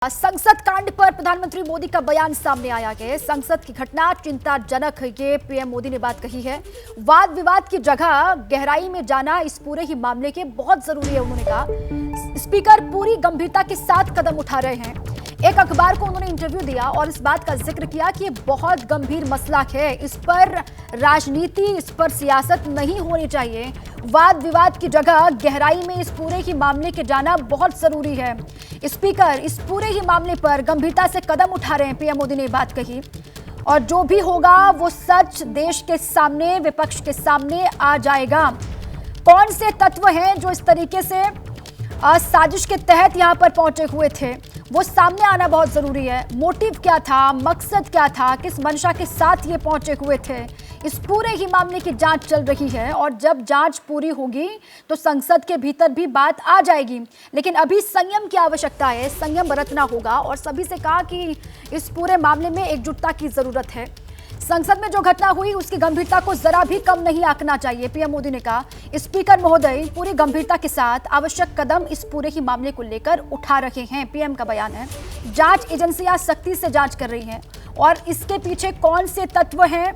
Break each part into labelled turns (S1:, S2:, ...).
S1: संसद कांड पर प्रधानमंत्री मोदी का बयान सामने आया है। संसद की घटना चिंताजनक, ये पीएम मोदी ने बात कही है। वाद विवाद की जगह गहराई में जाना इस पूरे ही मामले के बहुत जरूरी है, उन्होंने कहा। स्पीकर पूरी गंभीरता के साथ कदम उठा रहे हैं। एक अखबार को उन्होंने इंटरव्यू दिया और इस बात का जिक्र किया कि ये बहुत गंभीर मसला है, इस पर राजनीति, इस पर सियासत नहीं होनी चाहिए। वाद विवाद की जगह गहराई में इस पूरे ही मामले के जाना बहुत जरूरी है। स्पीकर इस पूरे ही मामले पर गंभीरता से कदम उठा रहे हैं, पीएम मोदी ने बात कही। और जो भी होगा वो सच देश के सामने, विपक्ष के सामने आ जाएगा। कौन से तत्व हैं जो इस तरीके से साजिश के तहत यहां पर पहुंचे हुए थे, वो सामने आना बहुत जरूरी है। मोटिव क्या था, मकसद क्या था, किस मंशा के साथ ये पहुंचे हुए थे, इस पूरे ही मामले की जांच चल रही है। और जब जांच पूरी होगी तो संसद के भीतर भी बात आ जाएगी, लेकिन अभी संयम की आवश्यकता है, संयम बरतना होगा। और सभी से कहा कि इस पूरे मामले में एकजुटता की जरूरत है। संसद में जो घटना हुई उसकी गंभीरता को जरा भी कम नहीं आंकना चाहिए, पीएम मोदी ने कहा। स्पीकर महोदय पूरी गंभीरता के साथ आवश्यक कदम इस पूरे ही मामले को लेकर उठा रहे हैं, पीएम का बयान है। जांच एजेंसियां सख्ती से जांच कर रही हैं और इसके पीछे कौन से तत्व हैं,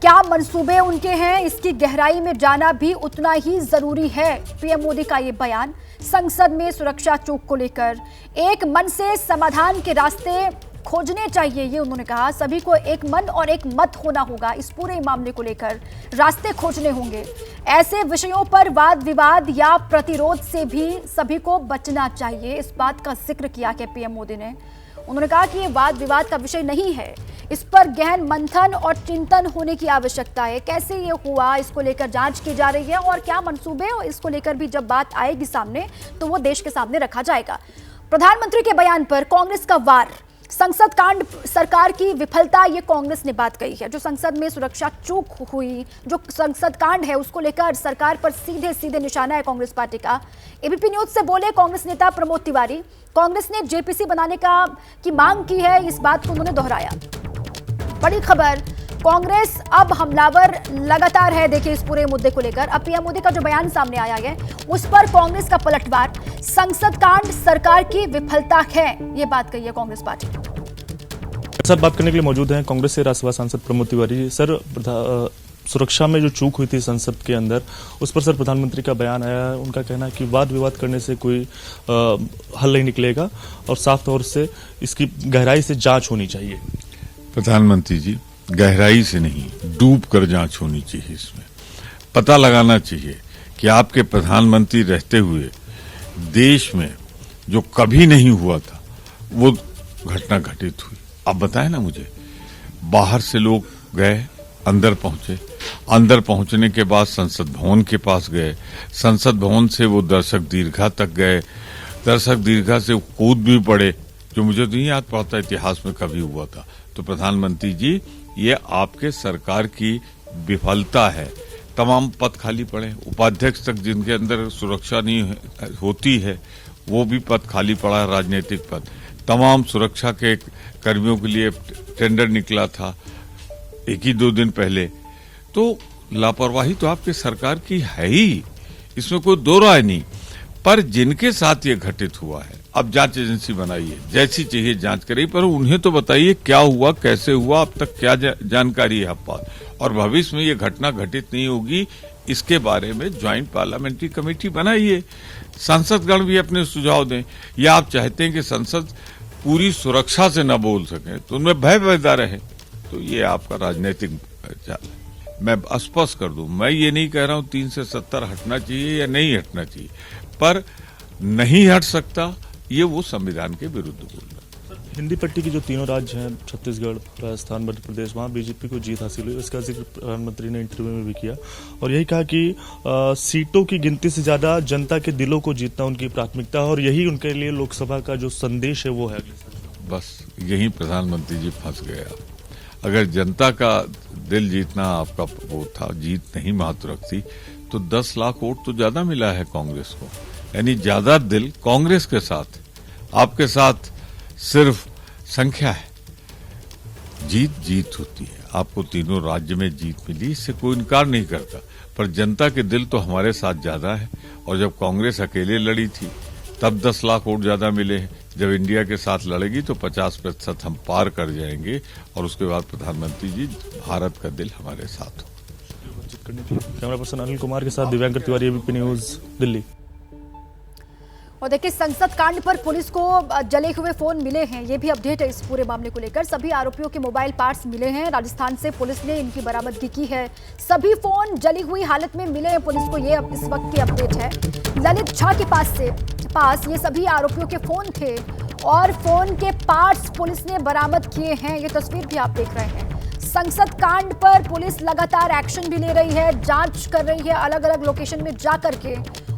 S1: क्या मंसूबे उनके हैं, इसकी गहराई में जाना भी उतना ही जरूरी है। पीएम मोदी का ये बयान संसद में सुरक्षा चूक को लेकर एक मन से समाधान के रास्ते खोजने चाहिए, ये उन्होंने कहा। सभी को एक मन और एक मत होना होगा। इस पूरे मामले को लेकर रास्ते खोजने होंगे। ऐसे विषयों पर वाद विवाद या प्रतिरोध से भी सभी को बचना चाहिए, इस बात का जिक्र किया है पीएम मोदी ने। उन्होंने कहा कि ये वाद विवाद का विषय नहीं है, इस पर गहन मंथन और चिंतन होने की आवश्यकता है। कैसे ये हुआ, इसको लेकर जांच की जा रही है और क्या मंसूबे, और इसको लेकर भी जब बात आएगी सामने तो वो देश के सामने रखा जाएगा। प्रधानमंत्री के बयान पर कांग्रेस का वार, संसद कांड, सरकार की विफलता, ये कांग्रेस ने बात कही है। जो संसद में सुरक्षा चूक हुई, जो संसद कांड है, उसको लेकर सरकार पर सीधे सीधे निशाना है कांग्रेस पार्टी का। एबीपी न्यूज से बोले कांग्रेस नेता प्रमोद तिवारी, कांग्रेस ने जेपीसी बनाने की मांग की है, इस बात को उन्होंने दोहराया। बड़ी खबर, कांग्रेस अब हमलावर लगातार है। देखिए इस पूरे मुद्दे को लेकर अब पीएम मोदी का जो बयान सामने आया है उस पर कांग्रेस का पलटवार। संसद कांड सरकार की विफलता है, ये बात कही है कांग्रेस पार्टी।
S2: सर, बात करने के लिए मौजूद हैं कांग्रेस से राज्यसभा सांसद प्रमोद तिवारी। सर, सुरक्षा में जो चूक हुई थी संसद के अंदर, उस पर सर प्रधानमंत्री का बयान आया है। उनका कहना है कि वाद विवाद करने से कोई हल नहीं निकलेगा और साफ तौर से इसकी गहराई से जांच होनी चाहिए।
S3: प्रधानमंत्री जी, गहराई से नहीं, डूब कर जांच होनी चाहिए। इसमें पता लगाना चाहिए कि आपके प्रधानमंत्री रहते हुए देश में जो कभी नहीं हुआ था वो घटना घटित हुई। आप बताएं ना मुझे। बाहर से लोग गए, अंदर पहुंचे, अंदर पहुंचने के बाद संसद भवन के पास गए, संसद भवन से वो दर्शक दीर्घा तक गए, दर्शक दीर्घा से कूद भी पड़े, जो मुझे नहीं याद पड़ता इतिहास में कभी हुआ था। तो प्रधानमंत्री जी, ये आपके सरकार की विफलता है। तमाम पद खाली पड़े, उपाध्यक्ष तक जिनके अंदर सुरक्षा नहीं होती है वो भी पद खाली पड़ा है, राजनीतिक पद। तमाम सुरक्षा के कर्मियों के लिए टेंडर निकला था एक ही दो दिन पहले। तो लापरवाही तो आपके सरकार की है ही, इसमें कोई दो राय नहीं। पर जिनके साथ ये घटित हुआ है, अब जांच एजेंसी बनाइए, जैसी चाहिए जांच करिए, पर उन्हें तो बताइए क्या हुआ, कैसे हुआ, अब तक क्या जानकारी है आप पास, और भविष्य में ये घटना घटित नहीं होगी, इसके बारे में ज्वाइंट पार्लियामेंट्री कमेटी बनाइए। सांसदगण भी अपने सुझाव दें। या आप चाहते हैं कि संसद पूरी सुरक्षा से न बोल सके तो उनमें भय पैदा रहे, तो ये आपका राजनीतिक चाल है। मैं स्पष्ट कर दूं, मैं ये नहीं कह रहा हूं 3 से 70 हटना चाहिए या नहीं हटना चाहिए, पर नहीं हट सकता, ये वो संविधान के विरुद्ध बोल रहा है।
S2: हिंदी पट्टी की जो तीनों राज्य हैं, छत्तीसगढ़, राजस्थान, मध्य प्रदेश, वहां बीजेपी को जीत हासिल हुई। इसका जिक्र प्रधानमंत्री ने इंटरव्यू में भी किया और यही कहा कि सीटों की गिनती से ज्यादा जनता के दिलों को जीतना उनकी प्राथमिकता है और यही उनके लिए लोकसभा का जो संदेश है वो है।
S3: बस यही प्रधानमंत्री जी फंस गया। अगर जनता का दिल जीतना आपका वो था, जीत नहीं महत्व रखती, तो 10 लाख वोट तो ज्यादा मिला है कांग्रेस को, यानी ज्यादा दिल कांग्रेस के साथ, आपके साथ सिर्फ संख्या है। जीत जीत होती है। आपको तीनों राज्य में जीत मिली, इससे कोई इनकार नहीं करता, पर जनता के दिल तो हमारे साथ ज्यादा है। और जब कांग्रेस अकेले लड़ी थी तब 10 लाख वोट ज्यादा मिले हैं, जब इंडिया के साथ लड़ेगी तो 50% हम पार कर जाएंगे और उसके बाद प्रधानमंत्री जी भारत का दिल हमारे साथ हो।
S2: कैमरा पर्सन अनिल कुमार के साथ दिव्यांकर तिवारी, एबीपी न्यूज, दिल्ली।
S1: और देखिए, संसद कांड पर पुलिस को जले हुए फोन मिले हैं, ये भी अपडेट है इस पूरे मामले को लेकर। सभी आरोपियों के मोबाइल पार्ट्स मिले हैं, राजस्थान से पुलिस ने इनकी बरामदगी की है। सभी फोन जली हुई हालत में मिले हैं पुलिस को, ये इस वक्त की अपडेट है। ललित झा के पास ये सभी आरोपियों के फोन थे और फोन के पार्ट्स पुलिस ने बरामद किए हैं। ये तस्वीर भी आप देख रहे हैं। संसद कांड पर पुलिस लगातार एक्शन भी ले रही है, जांच कर रही है अलग अलग लोकेशन में जा करके,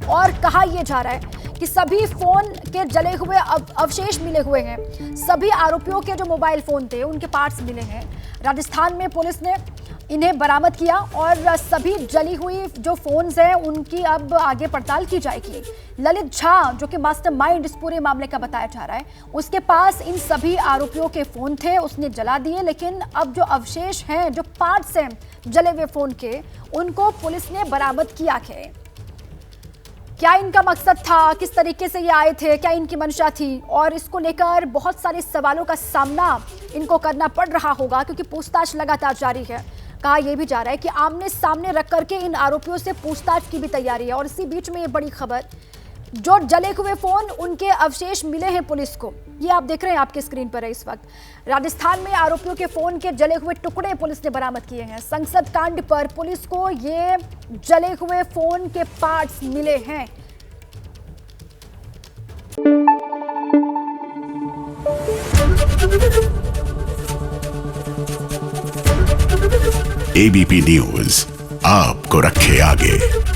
S1: और कहा यह जा रहा है कि सभी फोन के जले हुए अवशेष मिले हुए हैं। सभी आरोपियों के जो मोबाइल फोन थे उनके पार्ट्स मिले हैं। राजस्थान में पुलिस ने इन्हें बरामद किया और सभी जली हुई जो फोन्स हैं उनकी अब आगे पड़ताल की जाएगी। ललित झा, जो कि मास्टरमाइंड इस पूरे मामले का बताया जा रहा है, उसके पास इन सभी आरोपियों के फोन थे, उसने जला दिए। लेकिन अब जो अवशेष हैं, जो पार्ट्स हैं जले हुए फोन के, उनको पुलिस ने बरामद किया है। क्या इनका मकसद था, किस तरीके से ये आए थे, क्या इनकी मंशा थी, और इसको लेकर बहुत सारे सवालों का सामना इनको करना पड़ रहा होगा, क्योंकि पूछताछ लगातार जारी है। कहा यह भी जा रहा है कि आमने सामने रख करके इन आरोपियों से पूछताछ की भी तैयारी है। और इसी बीच में ये बड़ी खबर, जो जले हुए फोन, उनके अवशेष मिले हैं पुलिस को। ये आप देख रहे हैं, आपके स्क्रीन पर है इस वक्त। राजस्थान में आरोपियों के फोन के जले हुए टुकड़े पुलिस ने बरामद किए हैं। संसद कांड पर पुलिस को ये जले हुए फोन के पार्ट्स मिले हैं।
S4: एबीपी न्यूज आपको रखे आगे।